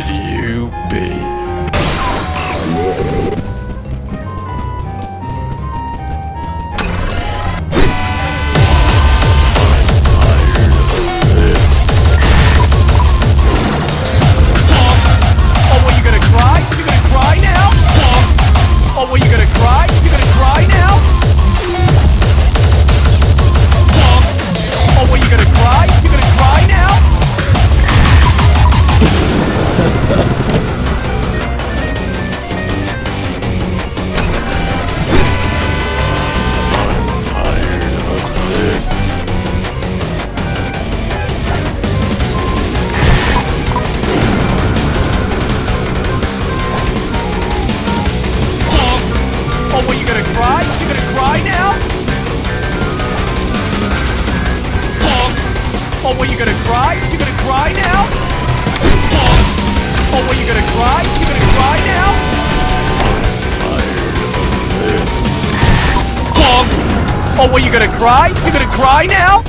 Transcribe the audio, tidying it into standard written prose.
would you be? Oh, what, you gonna cry? You gonna cry now? Oh, what, you gonna cry? You gonna cry now? I'm tired of this. Oh, what, you gonna cry? You gonna cry now?